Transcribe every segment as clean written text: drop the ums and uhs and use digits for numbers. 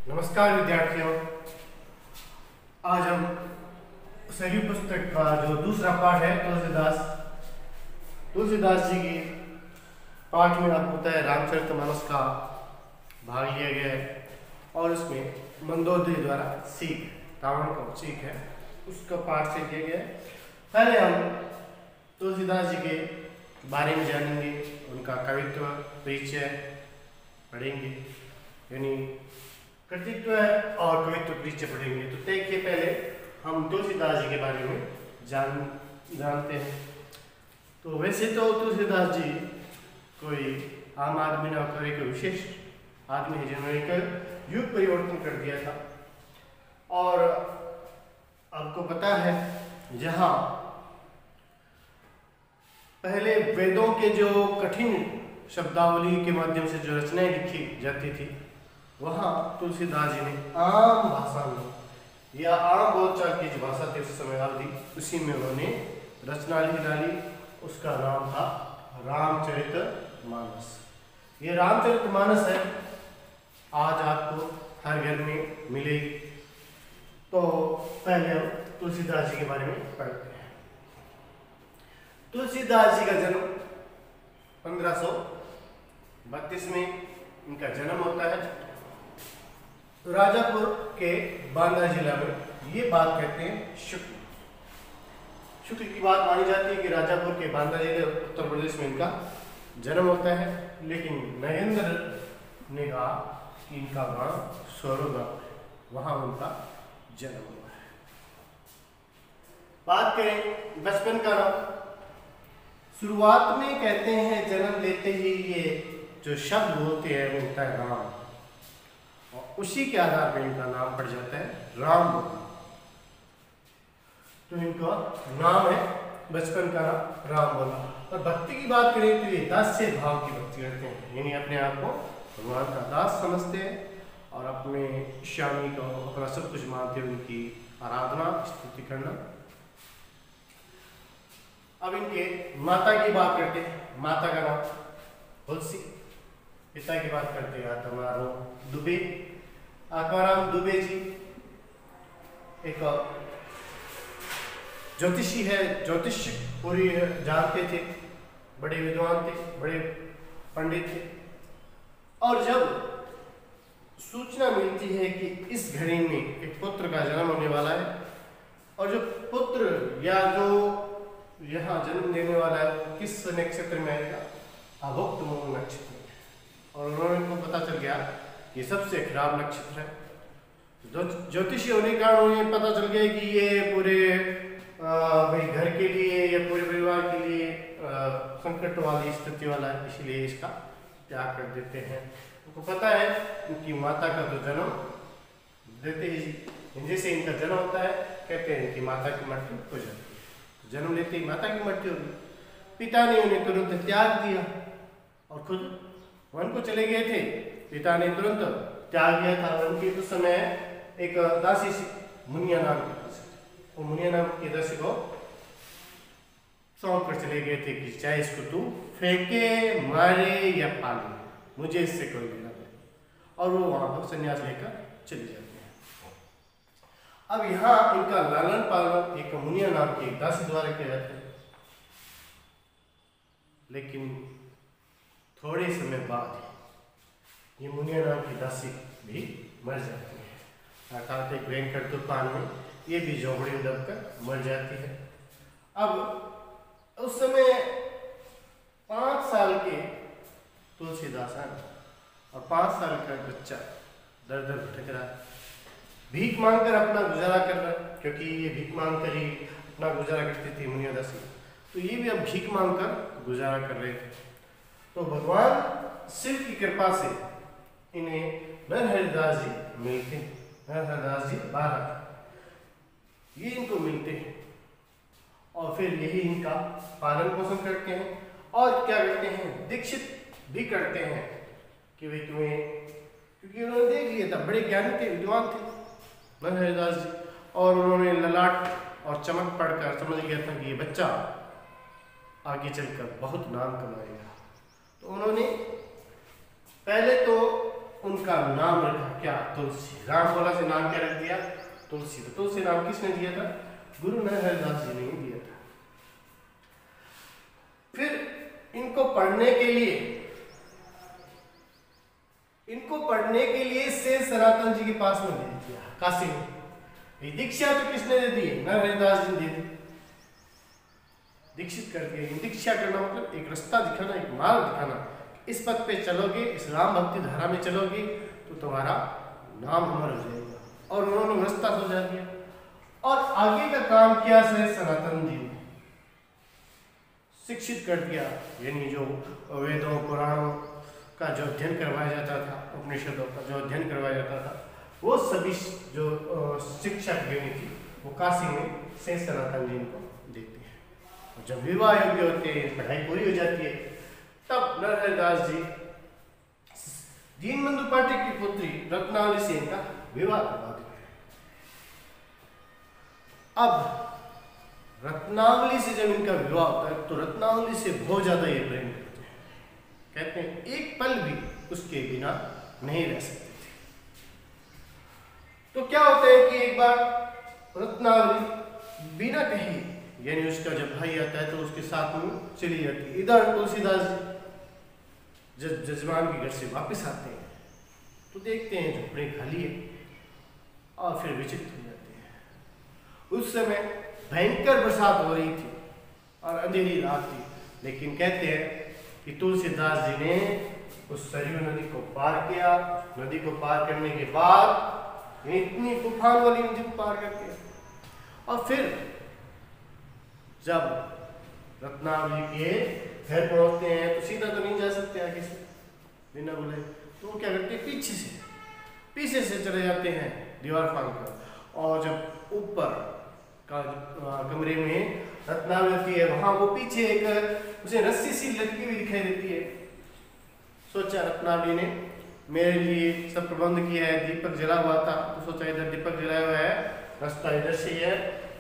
नमस्कार विद्यार्थियों। आज हम सही पुस्तक का जो दूसरा पाठ है तुलसीदास जी की पाठ में अब होता है रामचरितमानस का भाग लिया गया है और उसमें मंदोदरी द्वारा रावण का सीख है उसका पाठ से किया गया है। पहले हम तुलसीदास जी के बारे में जानेंगे, उनका कवित्व परिचय पढ़ेंगे, यानी कृतित्व और कवित्व परिचय पढ़ेंगे। तो देखिए, पहले हम तुलसीदास जी के बारे में जानते हैं। तो वैसे तो तुलसीदास जी कोई आम आदमी न होकर एक विशेष आदमी है जिन्होंने एक युग परिवर्तन कर दिया था। और आपको पता है, जहाँ पहले वेदों के जो कठिन शब्दावली के माध्यम से जो रचनाएं लिखी जाती थी, वहाँ तुलसीदास जी ने आम भाषा में या आम बोलचाल की जो भाषा थी उस समय अवधि, उसी में उन्होंने रचना लिख डाली। उसका नाम था रामचरितमानस। ये रामचरितमानस है, आज आपको हर घर में मिलेगी। तो पहले हम तुलसीदास जी के बारे में पढ़ते हैं। तुलसीदास जी का जन्म 1532 में इनका जन्म होता है राजापुर के बांदा जिला में। ये बात कहते हैं शुक्ल की बात मानी जाती है कि राजापुर के बांदा जिले उत्तर प्रदेश में इनका जन्म होता है। लेकिन नरेंद्र ने कहा कि इनका गांव स्वरों गांव है, वहां उनका जन्म हुआ है। बात करें बचपन का नाम, शुरुआत में कहते हैं जन्म लेते ही ये जो शब्द बोलते हैं वो होता है राम, और उसी के आधार पर इनका नाम पड़ जाता है राम। तो इनका नाम है बचपन का नाम राम बोला। और भक्ति की बात करें तो ये दास्य भाव की भक्ति करते हैं, यानी अपने आप को भगवान का दास समझते हैं और अपने स्वामी को अपना सब कुछ मानते हैं, उनकी आराधना स्तुति करना। अब इनके माता की बात करते हैं। माता का नाम तुलसी, पिता की बात करते हैं आत्माराम दुबे जी एक ज्योतिषी है, ज्योतिष पूरी जानते थे, बड़े विद्वान थे, बड़े पंडित थे। और जब सूचना मिलती है कि इस घड़ी में एक पुत्र का जन्म होने वाला है और जो पुत्र या जो यहाँ जन्म लेने वाला है वो किस नक्षत्र में आएगा, अभुक्त मूल नक्षत्र में, और उन्होंने को पता चल गया कि सबसे खराब नक्षत्र है। ज्योतिषी होने के कारण उन्हें पता चल गया कि ये पूरे भाई घर के लिए या पूरे परिवार के लिए संकट वाली स्थिति वाला है, इसलिए इसका त्याग कर देते हैं। उनको पता है उनकी माता का तो जन्म देते ही जैसे इनका जन्म होता है, कहते हैं कि माता की मृत्यु हो जाती है। तो जन्म लेते ही माता की मृत्यु होगी। पिता ने उन्हें तुरंत त्याग दिया और खुद वन को चले गए थे। पिता ने तुरंत त्याग दिया था। उनके उस समय एक दासी मुनिया नाम की, वो मुनिया नाम की दासी को सौंप कर चले गए थे कि चाहे इसको तू फेंके, मारे या पाले, मुझे इससे कोई लेना नहीं। और वो वहां पर संन्यास लेकर चले जाते हैं। अब यहाँ इनका लालन पालन एक मुनिया नाम की दासी द्वारा किया जाता है। लेकिन थोड़े समय बाद ये मुनिया नाम की दासी भी मर जाती है, अर्थात एक भयंकर तूफान में ये भी झोंपड़ी में दबकर मर जाती है। अब उस समय 5 साल के तुलसीदास और 5 साल का बच्चा दर दर भटक रहा है, भीख मांगकर अपना गुजारा कर रहा है, क्योंकि ये भीख मांग कर ही अपना गुजारा करती थी मुनिया दासी। तो ये भी अब भीख मांगकर गुजारा कर रहे थे। तो भगवान शिव की कृपा से इन्हें नरहरिदास जी मिलते हैं। नरहरिदास जी बालक ये इनको मिलते हैं और फिर यही इनका पालन पोषण करते हैं और क्या करते हैं, दीक्षित भी करते हैं कि भाई तुम्हें, क्योंकि उन्होंने देख लिया था, बड़े ज्ञानी थे, विद्वान थे नरहरिदास जी, और उन्होंने ललाट और चमक पढ़कर समझ गया था कि ये बच्चा आगे चलकर बहुत नाम कमाएगा। तो उन्होंने पहले तो उनका नाम रखा क्या? तुलसी। राम बोला से नाम क्या रख दिया? तुलसी। तो तुलसी नाम किसने दिया था? गुरु नानक हरिदास जी ने ही दिया था। फिर इनको पढ़ने के लिए से सनातन जी के पास में भेज दिया काशी में। दीक्षा तो किसने दे दी? नानक हरिदास जी ने दे दी। दीक्षित कर दिया। दीक्षा करना मतलब एक रास्ता दिखाना, एक मार्ग दिखाना। इस पथ पे चलोगे, इस राम भक्ति धारा में चलोगे तो तुम्हारा नाम अमर हो जाएगा। और उन्होंने रास्ता सुझा दिया और आगे का काम किया से सनातन जी ने शिक्षित कर दिया। यानी जो वेदों पुराणों का जो अध्ययन करवाया जाता था, उपनिषदों का जो अध्ययन करवाया जाता था, वो सभी जो शिक्षा देनी थी वो काशी में से सनातन जी को देते हैं। और जब विवाह योग्य होते हैं, पढ़ाई पूरी हो जाती है, तब नानक हरिदास जी दीनबंधु पाठक की पुत्री रत्नावली से इनका विवाह करवा देते हैं। अब रत्नावली से जब इनका विवाह होता है तो रत्नावली से बहुत ज्यादा ये प्रेम करते हैं। कहते हैं एक पल भी उसके बिना नहीं रह सकते थे। तो क्या होता है कि एक बार रत्नावली बिना कहे, यानी उसका जब भाई आता है तो उसके साथ में चली जाती है। इधर तुलसीदास जी जजमान के घर से वापस आते हैं तो देखते हैं झोपड़ी खाली है और फिर विचलित हो जाते हैं। उस समय भयंकर बरसात हो रही थी और अंधेरी रात थी, लेकिन कहते हैं कि तुलसीदास जी ने उस सरयू नदी को पार किया। नदी को पार करने के बाद इतनी तूफान वाली नदी को पार करके और फिर जब रत्नावली के घर पहुंचते हैं तो सीधा तो नहीं जा सकते आगे से बिना बुलाए, तो वो क्या करते हैं पीछे से चले जाते हैं दीवार फांद कर। और जब ऊपर का कमरे में रत्नावली होती है, वहां वो पीछे एक उसे रस्सी सी लटकी हुई दिखाई देती है। सोचा रत्नावली ने मेरे लिए सब प्रबंध किया है, दीपक जला हुआ था तो सोचा इधर दीपक जलाया हुआ है, रास्ता इधर से है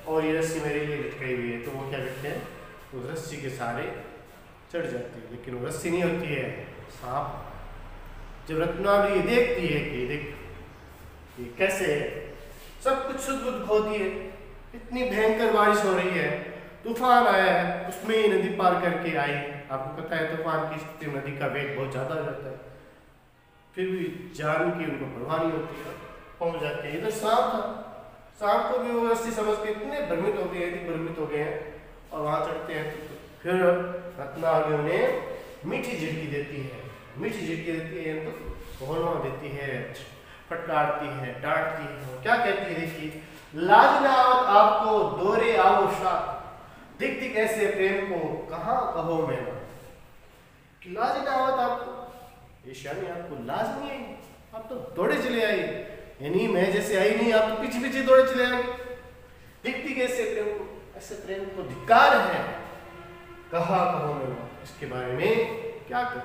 और ये रस्सी मेरे लिए लटकाई हुई है। तो वो क्या करते हैं, उस रस्सी के सहारे चढ़ जाते हैं, लेकिन वो रस्सी नहीं होती है, सांप। जब रत्नावली ये देखती है कि देख ये कैसे सब कुछ शुद्ध होती है, इतनी भयंकर बारिश हो रही है, तूफान आया है, उसमें ही नदी पार करके आई। आपको पता है तूफान की स्थिति में नदी का वेग बहुत ज्यादा हो जाता है, फिर भी जान की उनको परवाह नहीं होती है, पहुंच जाते हैं। इधर सांप था, सांप को भी वो रस्सी समझ के इतने भ्रमित हो गए हैं और वहां चढ़ते हैं। तो फिर रत्नावली उन्हें मीठी झिड़की देती है, तो होलवा देती है, फटकारती है, डांटती है। क्या कहती है, देखिए, लाज ना आवत आपको दोरे आओ शाह, दिख ऐसे प्रेम को कहाँ कहो मैं ना। लाज ना आवत आपको, ये शानी आपको लाज नहीं आई, आप तो दौड़े चले आई, यानी मैं जैसे आई नहीं, आप तो पीछे दौड़े चले आए। दिखती कैसे प्रेम को, ऐसे प्रेम को धिक्कार है, कहा कहो मैं ना। इसके बारे में क्या करूं,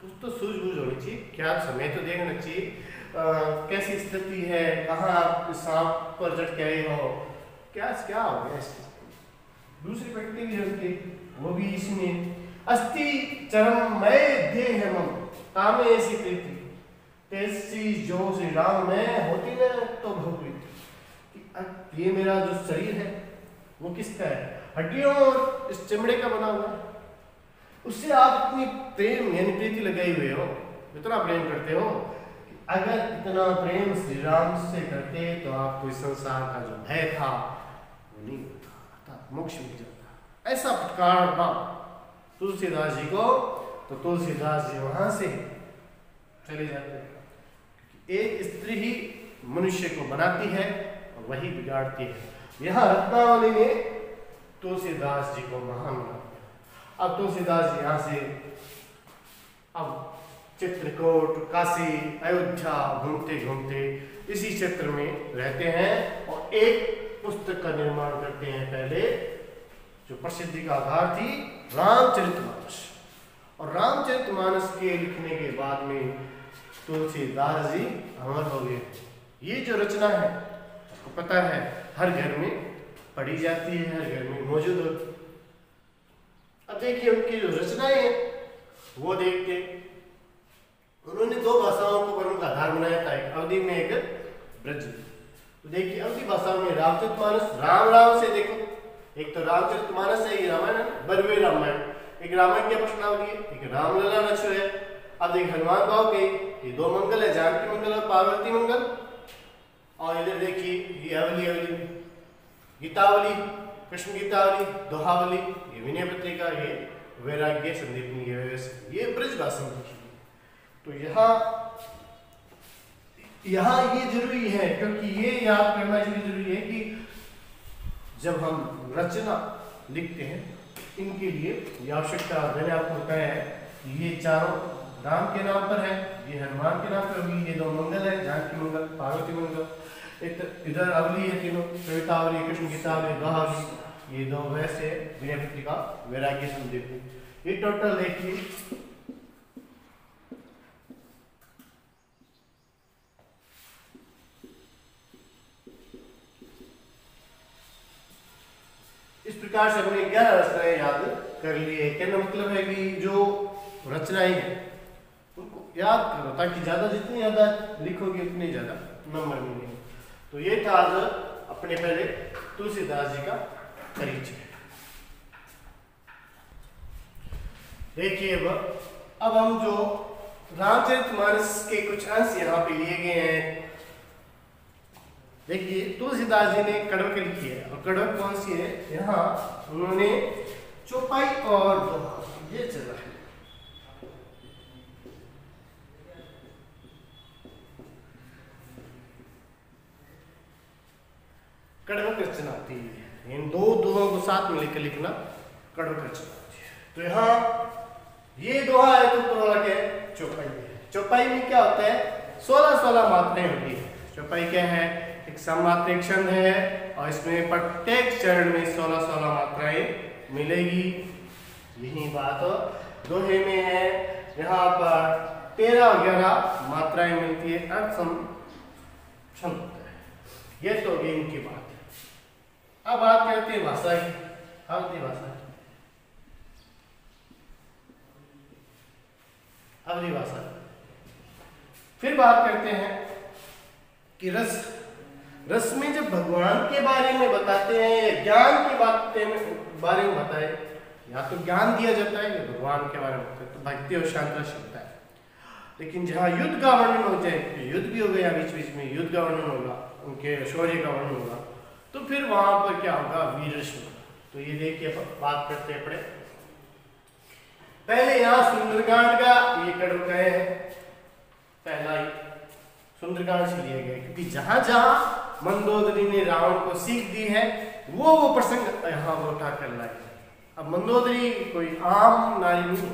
कुछ तो सूझबूझ होनी चाहिए, क्या समय तो देखना चाहिए, कैसी स्थिति है, कहाँ आप सांप पर चढ़ के आए हो, क्या हो गया इसकी। दूसरी व्यक्ति भी होती, वो भी इसमें अस्थि चरम मय देह मम तामे ऐसी प्रीति तेसी जो श्री राम में होती न तो भगवती। ये मेरा जो शरीर है वो किसका है, हड्डियों और इस चमड़े का बना हुआ है, उससे आप इतनी प्रेम यानी प्रीति लगाई हुए हो, इतना प्रेम करते हो। अगर इतना प्रेम श्री राम से करते तो आपको इस संसार का जो भय था वो नहीं होता, मोक्ष मिल जाता। ऐसा फटकार तुलसीदास जी को, तो तुलसीदास जी वहां से चले जाते हैं। एक स्त्री ही मनुष्य को बनाती है और वही बिगाड़ती है। यहाँ रत्नावली ने तुलसीदास जी को महान बना दिया। अब तुलसीदास जी यहाँ से अब चित्रकूट, काशी, अयोध्या घूमते घूमते इसी क्षेत्र में रहते हैं और एक पुस्तक का निर्माण करते हैं। पहले जो प्रसिद्धि का आधार थी रामचरितमानस, और रामचरितमानस के लिखने के बाद में तुलसीदास जी अमर हो गए। ये जो रचना है आपको पता है हर घर में पढ़ी जाती है, हर घर में मौजूद होती है। अब देखिए उनकी जो रचनाएं हैं वो देखते, उन्होंने दो भाषाओं को वर्णन का आधार बनाया था, एक अवधि में एक ब्रज में। तो देखिए अवधि भाषा में रामचरितमानस, राम से देखो, एक तो रामचरितमानस है, ये रामायण है, बरवे रामायण, एक रामायण की प्रश्नावली है, एक रामलला रचो है। अब देखिए हनुमान भाव के ये दो मंगल है, जानकी मंगल और पार्वती मंगल। और इधर देखिए ये अवली गीतावली, कृष्ण गीतावली, दोहावली, ये विनय पत्रिका, ये वैराग्य संदीपनी, ये ब्रज भाषा में लिखी। तो यहाँ ये जरूरी है, क्योंकि ये याद करना जरूरी है कि जब हम रचना लिखते हैं इनके लिए ये आवश्यकता मैंने आपको बताया है। ये चारों राम के नाम पर है, ये हनुमान के नाम पर होगी, ये दो मंगल है, जानकी मंगल, पार्वती मंगल, इधर अवली है तीनों, कवितावली, कृष्ण गीतावली, दोहावली, ये दो वैसे विनय पत्रिका, वैराग्य संदीपनी। ये टोटल देखिए इस प्रकार से हमने 11 रचनाएं याद कर लिए। कहने मतलब है कि जो रचनाएं हैं उनको याद करो, ताकि ज्यादा जितनी ज्यादा लिखोगे उतने ज्यादा नंबर मिलेंगे। तो ये था आज अपने पहले तुलसीदास जी का परिचय। देखिए अब हम जो रामचरितमानस के कुछ अंश यहाँ पे लिए गए हैं। देखिए तुलसीदास जी ने कड़वक लिखी है, और कड़वक कौन सी है, यहाँ उन्होंने चौपाई और दोहा ये चला है। कड़वक रचना आती है, इन दो दोहों को साथ में लेकर लिखना कड़वक रचना आती है। तो यहाँ ये दोहा है तो पूरा क्या है, चौपाई है। चौपाई में क्या होता है, 16-16 मात्राएं होती है। चौपाई क्या है, एक सममात्रिक छंद है, और इसमें प्रत्येक चरण में 16-16 मात्राएं मिलेगी। यही बात दोहे में है, यहाँ पर 13 और 11 मात्राएं मिलती है, अर्थसम छंद होता है। ये तो गेम की बात है। अब बात करते हैं भाषा की, अवधि भाषा की। अवधि भाषा फिर बात करते हैं कि रस में जब भगवान के बारे में बताते हैं या ज्ञान की बारे में बताए, या तो ज्ञान दिया जाता है या भगवान के बारे में बताए, तो भक्ति और शांत रस होता है। लेकिन जहाँ युद्ध का वर्णन हो जाए, तो युद्ध भी हो गया, बीच बीच में युद्ध का वर्णन होगा, उनके शौर्य का वर्णन होगा, तो फिर वहां पर क्या होगा, वीर रस होगा। तो ये देखिए बात करते हैं अपने पहले यहाँ सुंदरकांड का, ये कड़वक है, पहला ही सुंदरकांड से लिया गया, क्योंकि जहां जहां मंदोदरी ने रावण को सीख दी है वो प्रसंग यहाँ वो उठा कर लाए। अब मंदोदरी कोई आम नारी नहीं,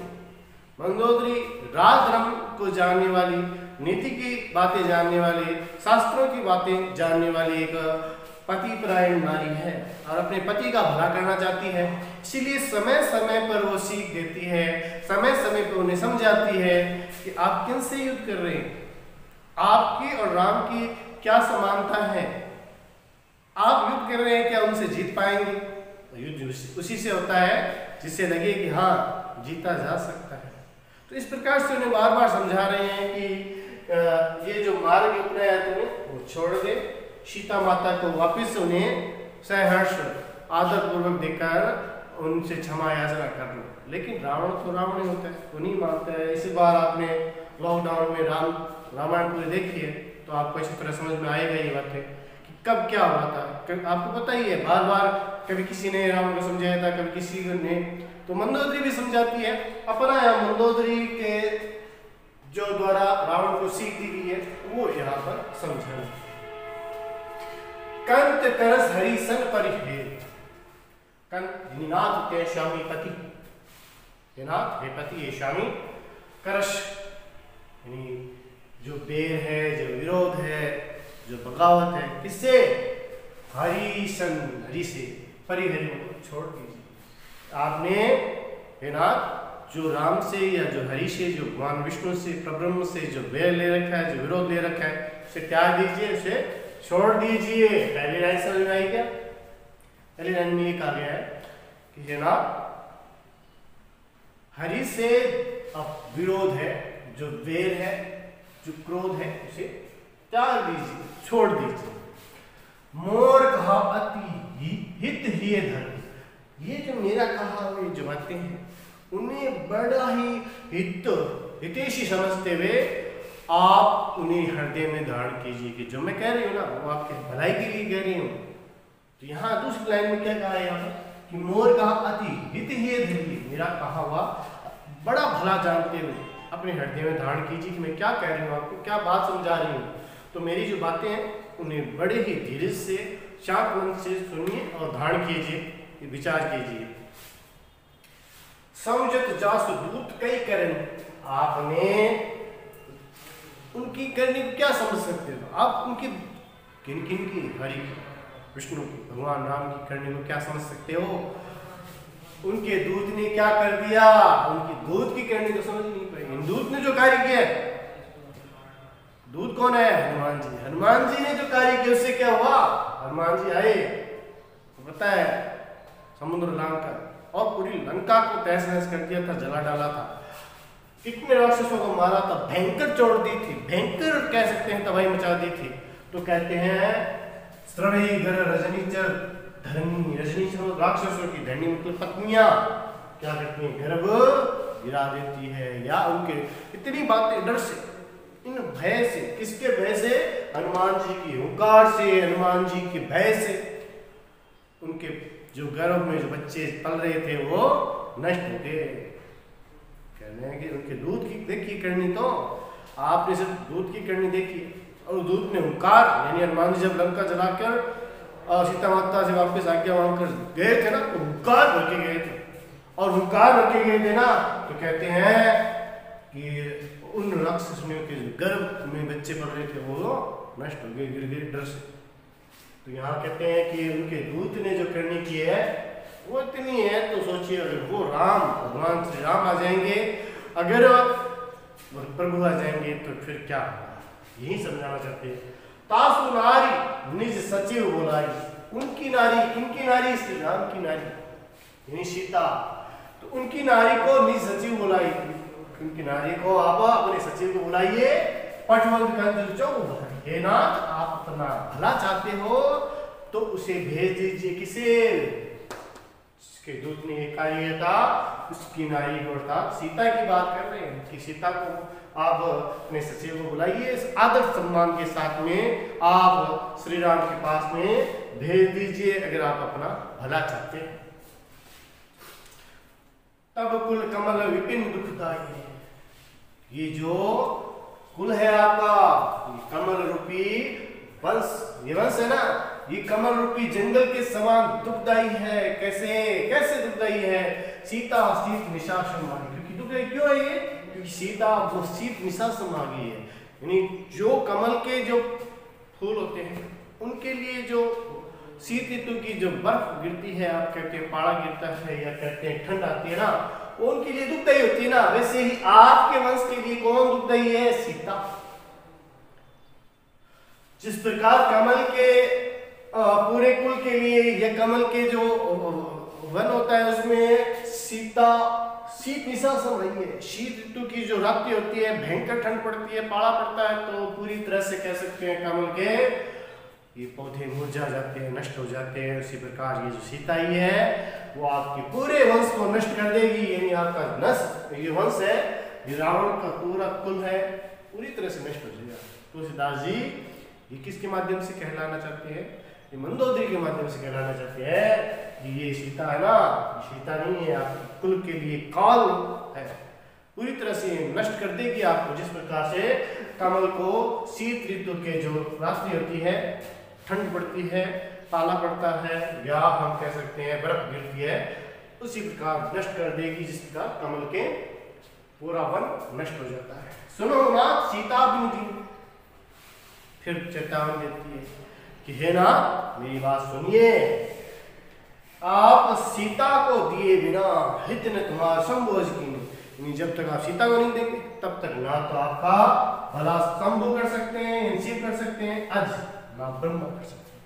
मंदोदरी राज धर्म को जानने वाली, नीति की बातें जानने वाली, शास्त्रों की बातें जानने वाली एक पतिपरायण नारी है, और अपने पति का भला करना चाहती है। इसीलिए समय समय पर वो सीख देती है, समय समय पर उन्हें समझाती है कि आप किनसे युद्ध कर रहे हैं, आपकी और राम की क्या समानता है, आप युद्ध कर रहे हैं, क्या उनसे जीत पाएंगे। तो युद्ध उसी से होता है जिससे लगे कि हाँ जीता जा सकता है। तो इस प्रकार से उन्हें बार बार समझा रहे हैं कि ये जो मार्ग अपनाया तुम्हें वो छोड़ दे। सीता माता को वापिस उन्हें सहर्ष आदर पूर्वक देकर उनसे क्षमा याचना कर लो। लेकिन रावण तो रावण ही होता है, वो नहीं मानता है। इसी बार आपने लॉकडाउन में रामायण पूरी देखी है तो आपको इसी तरह समझ में आएगा ये बातें कि कब क्या हुआ था। आपको पता ही है, बार बार कभी किसी ने रावण को समझाया था, कभी किसी ने, तो मंदोदरी भी समझाती है। अपना यहाँ मंदोदरी के जो द्वारा रावण को सीख दी गई है वो यहाँ पर समझाना। कंत तरस हरि सन परिहेत, कंत नाथ ते स्वामी पति, हे नाथ हे पति हे स्वामी, करश यानी जो बैर है, जो विरोध है, जो बगावत है, किससे, हरि सन, हरि से, परिहरि को छोड़ दीजिए। आपने हे नाथ जो राम से या जो हरि से, जो भगवान विष्णु से, परब्रह्म से जो बैर ले रखा है, जो विरोध ले रखा है, उसे त्याग दीजिए, उसे छोड़ दीजिए। पहली लाइन समझ में आई क्या? पहली लाइन में ये कहा गया है कि हे नाथ हरि से विरोध है, जो वैर है, जो क्रोध है, उसे त्याग दीजिए, छोड़ दीजिए। मोर कहा अति हित ही धर्म। ये जो मेरा कहा हुए जो बातें हैं उन्हें बड़ा ही हितैषी समझते हुए आप उन्हें हृदय में धारण कीजिए कि जो मैं कह रही हूँ ना वो आपके भलाई के लिए कह रही हूँ। तो यहाँ दूसरी लाइन में क्या कहा है यहाँ कि मोर कहा अति हित ही धर्म, मेरा कहा हुआ बड़ा भला जानते हुए अपने हृदय में धारण कीजिए कि मैं क्या कह रही हूँ, आपको क्या बात समझा रही हूँ। तो मेरी जो बातें हैं उन्हें बड़े ही धीरे से शांत मन से सुनिए और धारण कीजिए, विचार कीजिए। समझत जासु दूत कई करण, आपने उनकी करनी को क्या समझ सकते हो? आप उनकी किन किन की, हरि विष्णु की, भगवान राम की करनी को क्या समझ सकते हो? उनके दूत ने क्या कर दिया, उनकी दूत की करनी को समझ नहीं पाएंगे। दूत ने जो कार्य किया, दूत कौन है? हनुमान जी। हनुमान जी ने जो कार्य किया उससे क्या हुआ? हनुमान जी आए, तो पता है समुद्र लंका और पूरी लंका को तहस नहस कर दिया था, जला डाला था, कितने राक्षसों को मारा था, भयंकर चोट दी थी, भयंकर कह सकते हैं तबाही मचा दी थी। तो कहते हैं स्रवई गर रजनीचर धरणी, रजनीचर राक्षसों की धरणी मतलब पत्नियां क्या करती हैं, गर्भ गिरा देती है, या उनके इतनी बातें डर से, इन भय से, किसके भय से? हनुमान जी की हुंकार से, हनुमान जी के भय से उनके जो गर्भ में जो बच्चे पल रहे थे वो नष्ट हो गए। कहने हैं कि उनके दूध की देखी करनी, तो आपने सिर्फ दूध की करनी देखी और दूध ने हुंकार, यानी हनुमान जी जब लंका जलाकर और सीता माता से वापस आज्ञा मांगकर गए थे ना, तो हुंकार भर के गए थे, और हुंकार भर के गए थे ना, तो कहते हैं कि उन राक्षसों के गर्भ में बच्चे पड़ रहे थे वो नष्ट हो गए, गिर गए डर से। तो यहाँ कहते हैं कि उनके दूत ने जो करनी की है वो इतनी है, तो सोचिए अगर वो राम, भगवान श्री राम आ जाएंगे, अगर वो प्रभु आ जाएंगे तो फिर क्या होगा, यही समझाना चाहते हैं। तासु नारी निज सचिव बोलाई, उनकी नारी, किनकी नारी? श्री राम की नारी यानी सीता। तो उनकी नारी को निज सचिव बुलाई, उनकी नारी को आप अपने सचिव को बुलाइए। पटवंत कंजल चौ, हे नाथ आप अपना भला चाहते हो तो उसे भेज दीजिए। किसे? जिसके दूत ने ये कार्य था उसकी नारी को, अर्थात सीता की बात कर रहे हैं कि सीता को आप अपने सचिव को बुलाइए, इस आदर सम्मान के साथ में आप श्री राम के पास में भेज दीजिए अगर आप अपना भला चाहते हैं। तब कुल कमल विपिन दुखदाई, ये जो कुल है आपका, ये कमल रूपी वंश, ये वंश है ना, ये कमल रूपी जंगल के समान दुखदाई है। कैसे कैसे दुखदाई है? सीता शीत निशा समागी, क्योंकि दुखदाई क्यों है ये? क्योंकि सीता वो शीत निशा समागी है, यानी जो कमल के जो फूल होते हैं उनके लिए जो शीत ऋतु की जो बर्फ गिरती है, आप कहते हैं पाड़ा गिरता है या कहते हैं ठंड आती है ना, वो उनके लिए दुखदाई होती है ना। वैसे ही आपके वंश के लिए कौन दुखदाई है? सीता। जिस प्रकार कमल के पूरे कुल के लिए या कमल के जो वन होता है उसमें सीता शीत निशा समाई है। शीत ऋतु की जो रात्रि होती है, भयंकर ठंड पड़ती है, पाला पड़ता है, तो पूरी तरह से कह सकते हैं कमल के ये पौधे मुरझा जाते हैं, नष्ट हो जाते हैं। उसी प्रकार ये जो सीता ही है वो आपके पूरे वंश को नष्ट कर देगी, यानी आपका नष्ट ये वंश है, ये रावण का पूरा कुल है, पूरी तरह से नष्ट हो जाएगा। तुलसीदास जी ये किसके माध्यम से कहलाना चाहते हैं? ये मंदोदरी के माध्यम से कहलाना चाहते हैं कि ये सीता है ना, ये सीता नहीं है, आपके कुल के लिए काल है, पूरी तरह से नष्ट कर देगी आपको। जिस प्रकार से कमल को शीत ऋतु के जो रात्रि होती है, ठंड पड़ती है, पाला पड़ता है, या हम कह सकते हैं बर्फ गिरती है, उसी प्रकार नष्ट कर देगी जिस प्रकार कमल के पूरा वन नष्ट हो जाता है। सुनो नाथ सीता बिनु, फिर चेतावनी देती है कि हे नाथ मेरी बात सुनिए, आप सीता को दिए बिना हित न तुम्हारा संभोज की, जब तक आप सीता को नहीं देंगे तब तक ना तो आपका भला संभव कर सकते हैं, हिंसित कर सकते हैं, आज ना ब्रह्मा कर सकते हैं।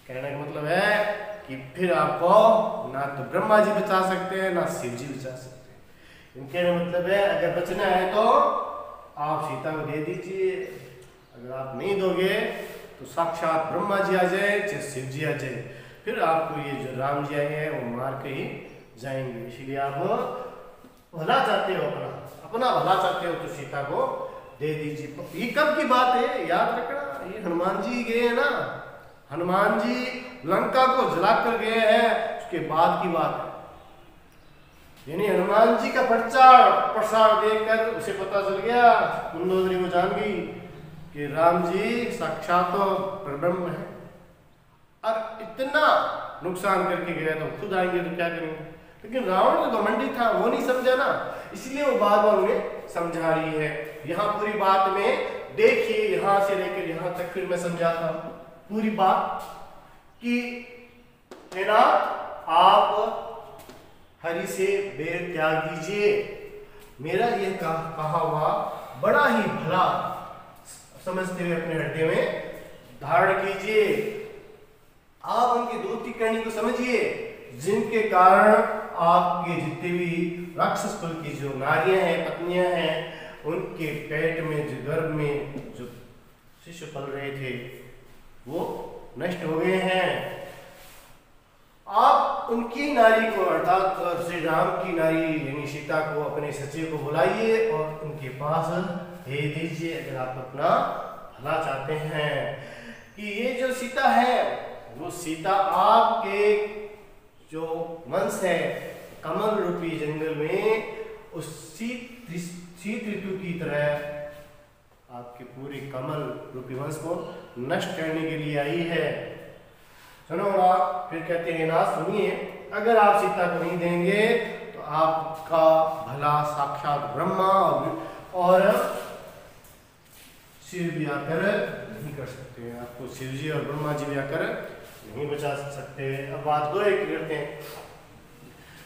कहने का मतलब है कि फिर आपको ना तो ब्रह्मा जी बचा सकते हैं, ना शिव जी बचा सकते हैं। इनके मतलब है अगर बचना है तो आप सीता को दे दीजिए, अगर आप नहीं दोगे तो साक्षात ब्रह्मा जी आ जाए चाहे शिव जी आ जाए, फिर आपको ये जो राम जी आए हैं वो मार के ही जाएंगे। इसीलिए आप भला चाहते हो, अपना भला चाहते हो तो सीता को दे दीजिए। ये कब की बात है याद रखना, ये हनुमान जी गए हैं ना, हनुमान जी लंका को जलाकर गए हैं, उसके बाद की बात है। यानी हनुमान जी का प्रचार देखकर उसे पता चल गया, मंदोदरी को जान गई कि राम जी साक्षात परब्रह्म है, और इतना नुकसान करके गया तो खुद आएंगे तो क्या करेंगे। लेकिन रावण तो घमंडी था, वो नहीं समझा ना, इसलिए वो बार बार उन्हें समझा रही है। यहाँ पूरी बात में देखिए, यहां से लेकर यहां तक फिर मैं समझाता हूं पूरी बात कि है ना, आप हरि से बैर त्याग दीजिए, मेरा यह कहा हुआ बड़ा ही भला समझते हुए अपने हृदय में धारण कीजिए। आप उनकी दोस्ती करनी को समझिए, जिनके कारण आपके जितने भी राक्षस कुल की जो नारियां हैं, पत्नियां हैं, उनके पेट में जो गर्भ में जो शिशु पल रहे थे वो नष्ट हो गए हैं। आप उनकी नारी को अर्थात श्री राम की नारी यानी सीता को, अपने सचिव को बुलाइए और उनके पास भेज दीजिए, अगर आप अपना भला चाहते हैं। कि ये जो सीता है वो सीता आपके जो वंश है कमल रूपी जंगल में उस शीत ऋतु की तरह आपके पूरे कमल रूपी वंश को नष्ट करने के लिए आई है। सुनो आप, फिर कहते हैं ना सुनिए, अगर आप सीता को नहीं देंगे तो आपका भला साक्षात ब्रह्मा और शिव भी आकर नहीं कर सकते हैं, आपको शिव जी और ब्रह्मा जी भी आकर नहीं बचा सकते। अब बात दो एक करते हैं।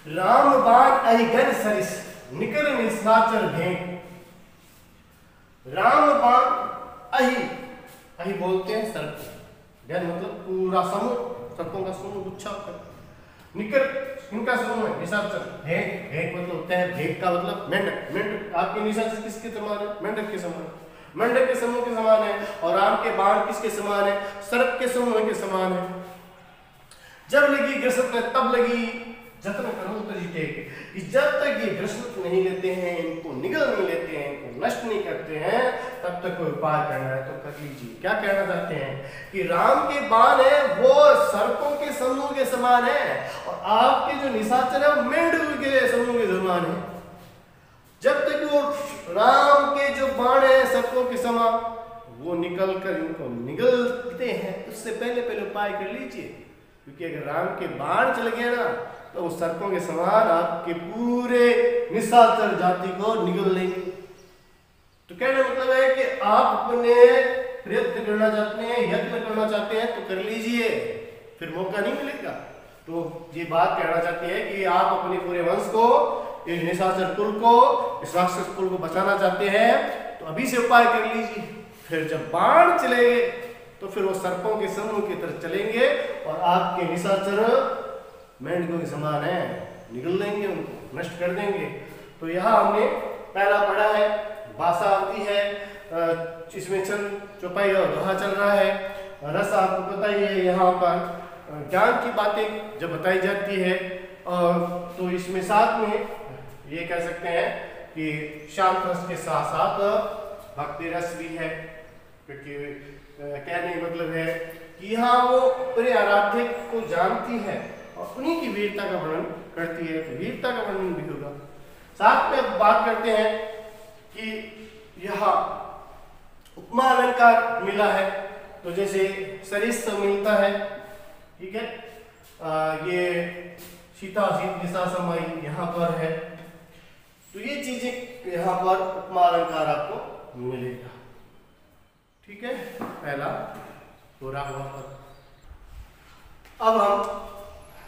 राम बाण अहिगन सरिस निकल निशाचर भेंट। राम बाण अहि बोलते हैं सर्प, गन मतलब पूरा समूह, सर्पों का समूह गुच्छा कर। निकल इनका समूह है, निशाचर भेंट, भेंट मतलब होता है भेंट का मतलब मेंढक, मेंढक आपके निशाचर किसके समान है? मेंढक के समान, मेंढक के समूह के समान है। और राम के बाण किसके समान है? सर्प के समूह के समान है। जब लगी ग्रसत तब लगी जतन करो तो जीतेगी। जब तक ये ग्रसत नहीं लेते हैं, इनको निगल नहीं लेते हैं, इनको नष्ट नहीं करते हैं, तब तक कोई उपाय करना है तो कर लीजिए। क्या कहना चाहते हैं कि राम के बाण है वो सर्पों के समूह के समान है और आपके जो निशाचर है वो मेंढक के समूह के समान है। जब तक वो राम के जो बाण है सर्पों के समान वो निकल कर इनको निगलते हैं, उससे पहले उपाय कर लीजिए, क्योंकि अगर राम के बाण चल गया ना तो उस सर्पों के समान आपके पूरे निशाचर जाति को निगल लेंगे। तो कहने मतलब है कि आप अपने प्रयत्न करना चाहते हैं, यत्न करना चाहते हैं तो कर लीजिए, फिर मौका नहीं मिलेगा। तो ये बात कहना चाहती है कि आप अपने पूरे वंश को, इस निशाचर कुल को, इस राक्षस कुल को बचाना चाहते हैं तो अभी से उपाय कर लीजिए। फिर जब बाण चलेंगे तो फिर वो सर्पों के समूह की तरफ चलेंगे और आपके निशाचर मेंढकों के समान है, निगल लेंगे, उनको नष्ट कर देंगे। तो यहाँ हमने पहला पढ़ा है, भाषा आती है, इसमें चौपाई और दोहा चल रहा है, रस आपको पता ही है। यहाँ पर ज्ञान की बातें जब बताई जाती है तो इसमें साथ में ये कह सकते हैं कि शांत रस के साथ साथ भक्ति रस भी है, क्योंकि कहने का मतलब है कि यहाँ वो अपने आराध्य को जानती है और उन्हीं की वीरता का वर्णन करती है, तो वीरता का वर्णन भी होगा। साथ में अब बात करते हैं कि यहाँ उपमा अलंकार मिला है, तो जैसे सरिस मिलता है, ठीक है, ये सीता दिशा समाई यहाँ पर है, तो ये चीजें यहाँ पर उपमा अलंकार आपको मिलेगा। ठीक है, पहला पूरा हुआ पर। अब हम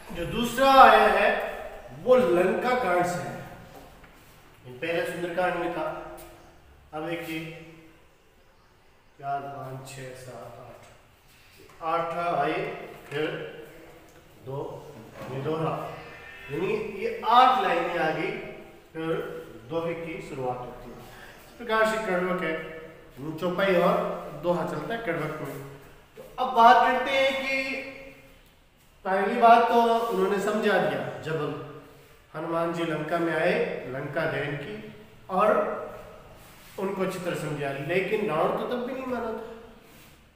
जो दूसरा आया है वो लंका कांड से है। पहले सुंदरकांड में था, अब देखिए 4 5 6 7 8 आए, फिर 2 दोहरा, यानी ये 8 लाइनें आ गई, फिर दोहे की शुरुआत होती है। प्रकार से कड़वक है, चौपाई और दोहा चलता है कड़वक में। तो अब बात करते हैं कि पहली बात तो उन्होंने समझा दिया जब हनुमान जी लंका में आए, लंका दहन की और उनको अच्छी तरह समझा, लेकिन रावण तो तब भी नहीं माना था।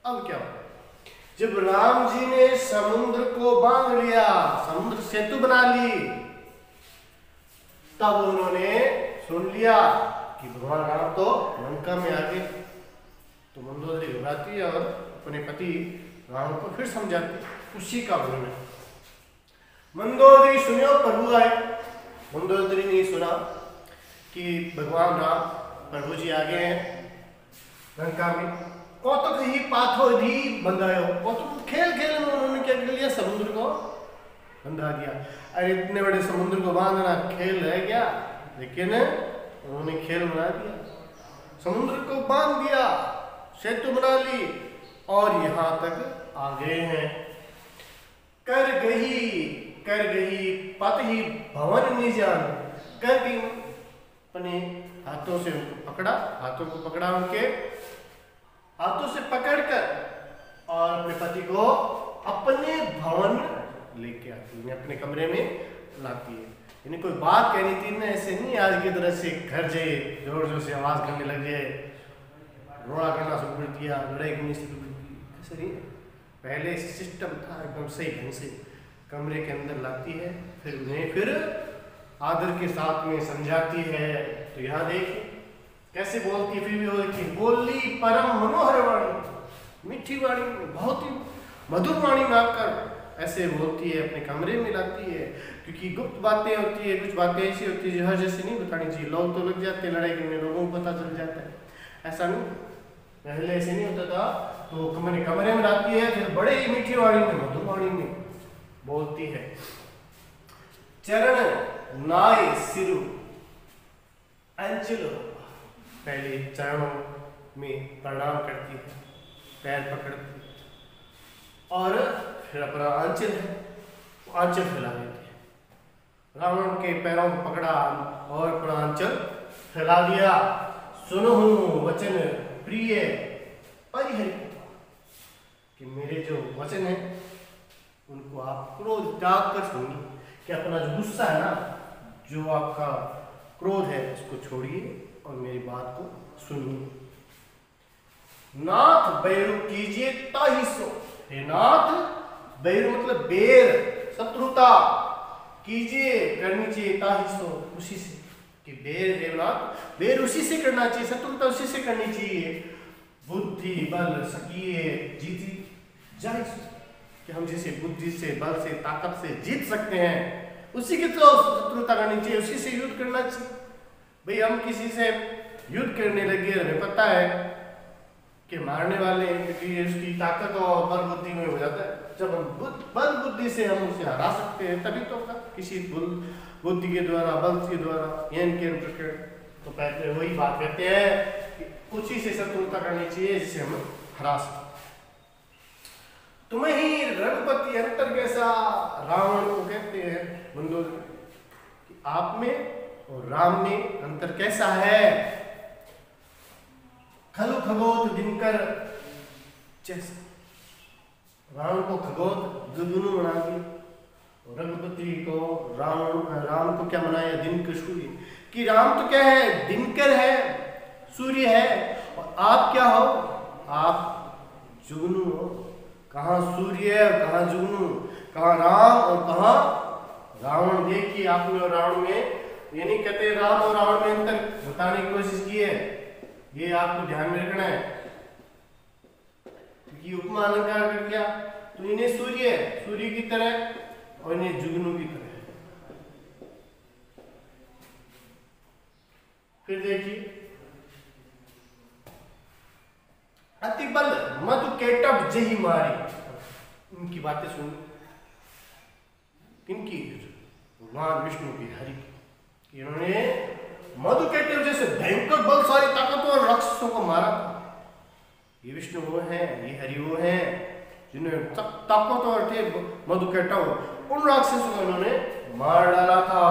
अब क्या हुआ, जब राम जी ने समुद्र को बांध लिया, समुद्र सेतु बना ली, तब उन्होंने सुन लिया कि भगवान राम तो लंका में आ गए। तो मंदोदरी घबराती है और अपने पति राम को फिर समझाती। उसी का वर्णन है। मंदोदरी सुनियो प्रभु आए। मंदोदरी ने सुना कि भगवान राम प्रभु जी आ गए हैं लंका में। कौतुक ही पाथो धी बंधायो, कौतुक खेल खेल में उन्होंने क्या कर लिया, समुद्र को बंधा दिया। अरे इतने बड़े समुद्र को बांधना खेल रह गया, लेकिन उन्होंने खेल बना दिया, समुद्र को बांध दिया, सेतु बना ली और यहाँ तक आ गए हैं। कर गही पत ही भवन निजान, कर गई अपने हाथों से उनको पकड़ा, हाथों को पकड़ा, उनके हाथों से पकड़कर और अपने पति को अपने भवन लेके आती है, अपने कमरे में लाती है। यानी कोई बात कहनी थी ना, ऐसे नहीं आज की तरह से घर जाए जोर जोर से आवाज करने लग जाए, रोड़ा करना शुरू कर दिया, लड़ाई करनी शुरू कर दी, ऐसे नहीं। पहले सिस्टम था एकदम सही ढंग से, कमरे के अंदर लाती है, फिर उन्हें फिर आदर के साथ में समझाती है। तो यहाँ देखिए कैसे बोलती है, फिर भी देखिए, बोली परम मनोहर वाणी, मीठी वाणी, बहुत ही मधुर वाणी में आकर ऐसे बोलती है, अपने कमरे में लाती है। क्योंकि गुप्त बातें होती है, कुछ बातें ऐसी होती है जो हर जैसे नहीं बतानी चाहिए। लोग तो लग जाते हैं लड़ाई करने, लोगों को पता चल जाता है, ऐसा नहीं, पहले ऐसे नहीं होता था। तो कमरे में लाती है, फिर बड़े ही मीठी वाणी में, मधुर वाणी में बोलती है। चरण नाय सिरु अंचल, पहले चरणों में प्रणाम करती है, पैर पकड़ती है और फिर अपना आंचल है, आंचल फैला देती है। रावण के पैरों को पकड़ा और अपना आंचल फैला दिया। सुनो वचन प्रिय परिहरि, कि मेरे जो वचन है उनको आप क्रोध त्याग कर सुनिए, कि अपना जो गुस्सा है ना, जो आपका क्रोध है, उसको छोड़िए और मेरी बात को सुनिए। नाथ बैरु कीजिए ताहि सो, हे नाथ, बैरु मतलब बेर, शत्रुता, कीजिए करनी चाहिए, ताहि सो उसी से, कि बेर देवनाथ, बेर उसी से करना चाहिए, शत्रुता उसी से करनी चाहिए। बुद्धि बल सकिए जीती जाए, कि हम जिसे बुद्धि से, बल से, ताकत से जीत सकते हैं, उसी की तो शत्रुता करनी चाहिए, उसी से युद्ध करना चाहिए। भाई हम किसी से युद्ध करने लगे, हमें पता है कि मारने वाले हैं, क्योंकि उसकी ताकत और बल बुद्धि में हो जाता है। जब हम बल बुद्धि से हम उसे हरा सकते हैं, तभी तो किसी बुद्धि के द्वारा, बल के द्वारा, तो पहले वही बात कहते हैं कि उसी से शत्रुता करनी चाहिए जिसे हम हरा सकते। तुम्हें ही रघुपति अंतर कैसा, रावण को कहते हैं मंदोदरी, कि आप में और राम में अंतर कैसा है। खलु खगोत दिनकर जैसा, रावण को खगोत जुगनू बना दिया, रघुपति को राम को क्या बनाया, दिनकर सूर्य, कि राम तो क्या है, दिनकर है, सूर्य है, और आप क्या हो, आप जुगनू हो। कहाँ सूर्य है और कहाँ जुगनू, कहाँ राम और कहाँ रावण। देखिए आपने और रावण में, ये नहीं कहते राम और रावण में अंतर बताने की कोशिश की है, ये आपको ध्यान में रखना है। क्योंकि उपमा अलंकार कर दिया, तो इन्हें सूर्य की तरह और इन्हें जुगनू की तरह। फिर देखिए, अति बल मधु केटब जही मारी, इनकी बातें सुन, इनकी भगवान विष्णु की, हरि की, इन्होंने मधु केटब जैसे भयंकर बलशाली ताकतवर राक्षसों को मारा था। ये विष्णु वो हैं, ये हरि वो हैं जिन्होंने ताकतवर थे मधु केटब, उन राक्षसों को इन्होंने मार डाला था।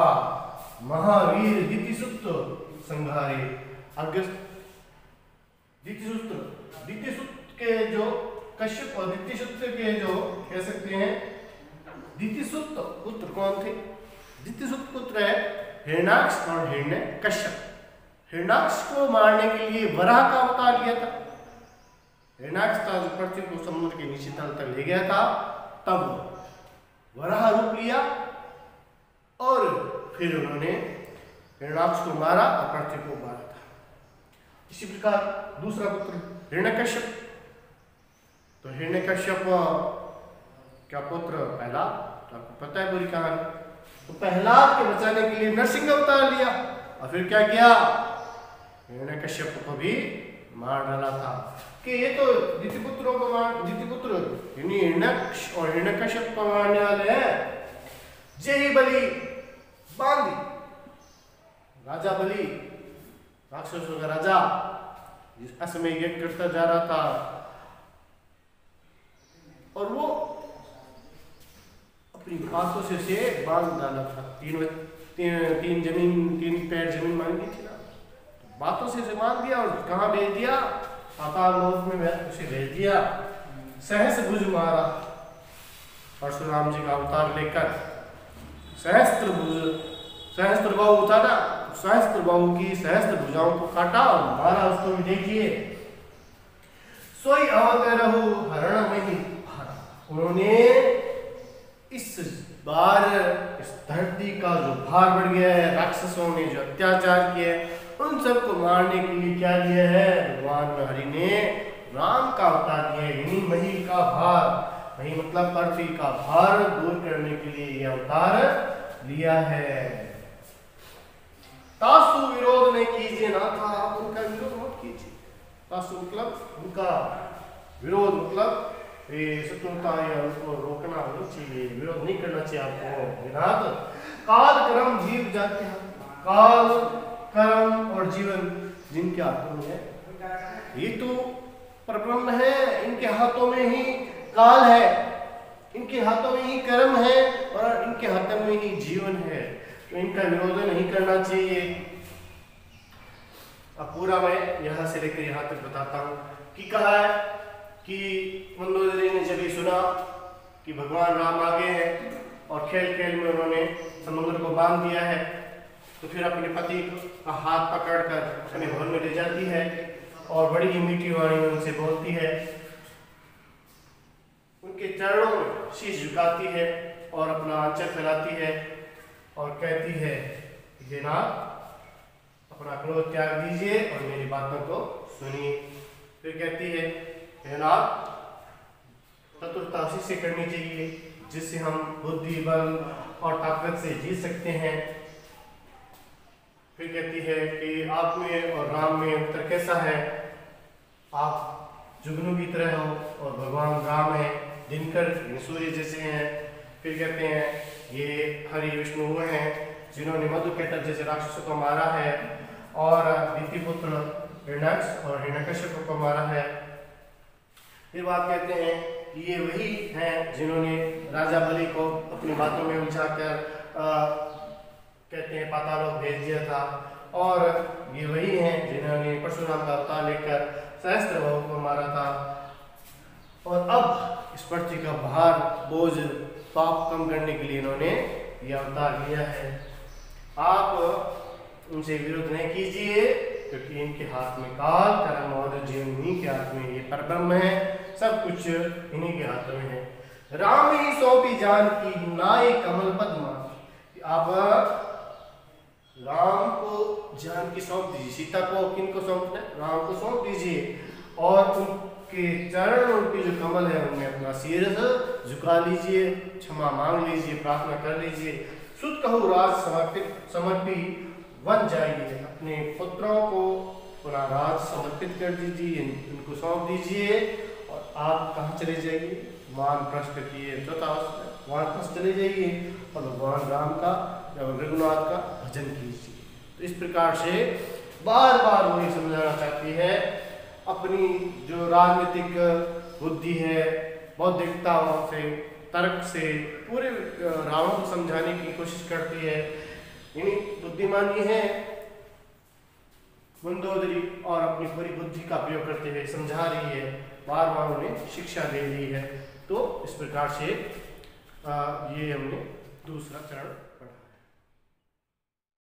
महावीर दिति सुत संघारे, दितिसूत्र के जो कश्यप और दितिसूत्र के जो कह सकते हैं दितिसूत्र पुत्र कौन थे? दितिसूत्र पुत्र है हिरण्याक्ष और हिरण्यकश्यप। हिरण्याक्ष को मारने के लिए वराह का अवतार लिया था। हिरण्याक्ष था जो पृथ्वी को समुद्र के नीचे तल तक ले गया था, तब वराह रूप लिया और फिर उन्होंने हिरण्याक्ष को मारा और पृथ्वी को मारा था। इसी प्रकार दूसरा पुत्र हिरण्यकश्यप, तो हिरण्यकश्यप क्या पुत्र पहला, तो आपको पता है पूरी कहानी। तो प्रहलाद के बचाने के लिए नरसिंह अवतार लिया और फिर क्या किया, हिरण्यकश्यप को भी मार डाला था कि ये तो दितिपुत्रों को दितिपुत्र यानी हिरण्याक्ष और हिरण्यकश्यप को मारने वाले हैं। जय बलि बांदी, राजा बलि राक्षसों का राजा जिस असमय यज्ञ करता जा रहा था और वो अपनी बातों से बांध डाला था। तीन पैर जमीन मांगी थी ना, बातों से बांध दिया और कहाँ भेज दिया, पाताल लोक में उसे भेज दिया। सहस्त्र भुज मारा, परशुराम जी का अवतार लेकर सहस्त्र बाहु था ना, सहस्त्र बाहु की सहस्त्र भुजाओं को काटा और मारा उसको भी देखिए। सोई अवतरहु हरण में, उन्होंने इस बार इस धरती का जो भार बढ़ गया है, राक्षसों ने जो अत्याचार किए उन सबको मारने के लिए क्या लिया है, भगवान हरि ने राम का अवतार लिया है। यानी मही का भार, मही मतलब पृथ्वी का भार दूर करने के लिए यह अवतार लिया है। तासु विरोध नहीं कीजिए ना था, आप उनका विरोध मत कीजिए। तासु मतलब उनका विरोध मतलब शत्रुता या उसको रोकना नहीं चाहिए, विरोध नहीं करना चाहिए आपको। विराट काल कर्म जीव जाते हैं, काल कर्म और जीवन जिनके हाथों में है, ये तो परब्रह्म है, इनके हाथों में ही काल है, इनके हाथों में ही कर्म है और इनके हाथों में ही जीवन है, तो इनका विरोध नहीं करना चाहिए। अब पूरा मैं यहाँ से लेकर यहाँ तक बताता हूँ कि कहा है कि मंदोदरी ने जब ये सुना कि भगवान राम आ गए हैं और खेल खेल में उन्होंने समुद्र को बांध दिया है, तो फिर अपने पति का हाथ पकड़कर अपने भवन में ले जाती है और बड़ी ही मीठी वाणी में उनसे बोलती है, उनके चरणों में शीश झुकाती है और अपना आंचल फैलाती है और कहती है कि नाथ अपना क्रोध त्याग दीजिए और मेरी बातों को सुनिए। फिर कहती है हे नाथ चतुरता उसी से करनी चाहिए जिससे हम बुद्धि बल और ताकत से जीत सकते हैं। फिर कहती है कि आप में और राम में अंतर कैसा है, आप जुगनू की तरह हो और भगवान राम है दिनकर सूर्य जैसे हैं। फिर कहते हैं ये हरि विष्णु हुए हैं जिन्होंने मधुकैटभ जैसे राक्षसों को मारा है और दितिपुत्र हिरण्याक्ष और हिरण्यकश्यप को मारा है। फिर बात कहते हैं कि ये वही हैं जिन्होंने राजा बलि को अपनी बातों में उलझाकर कहते हैं पातालोक भेज दिया था और ये वही हैं जिन्होंने परशुराम का अवतार लेकर सहस्त्र बाहु को मारा था। और अब इस पृथ्वी का भार बोझ पाप कम करने के लिए इन्होंने ये अवतार लिया है। आप उनसे विरोध नहीं कीजिए क्योंकि इनके हाथ में काल कर्म और जीवन इन्हीं के हाथ में, ये परब्रह्म है, सब कुछ इन्हीं के हाथों में है। राम ही सौंपी जान की नाय कमल पद्मा, आप राम को जान की सौंप दीजिए। सीता को किनको सौंपना है, राम को सौंप दीजिए और उनके चरण उनके जो कमल है उनमें अपना सिर झुका लीजिए, क्षमा मांग लीजिए, प्रार्थना कर लीजिए। सुत कहूँ राज समर्पी वन जाइए, अपने पुत्रों को अपना राज समर्पित कर दीजिए, उनको सौंप दीजिए और आप कहाँ चले जाइए, वानप्रस्थ किए वानप्रस्थ चले जाइए और भगवान राम का रघुनाथ का भजन कीजिए। तो इस प्रकार से बार बार वो ये समझाना चाहती है, अपनी जो राजनीतिक बुद्धि है, बौद्धिकता से, तर्क से पूरे रावण को समझाने की कोशिश करती है। यानी बुद्धिमान ये है मंदोदरी और अपनी पूरी बुद्धि का प्रयोग करते हुए समझा रही है, बार बार उन्हें शिक्षा दे रही है। तो इस प्रकार से ये हमने दूसरा चरण पढ़ा।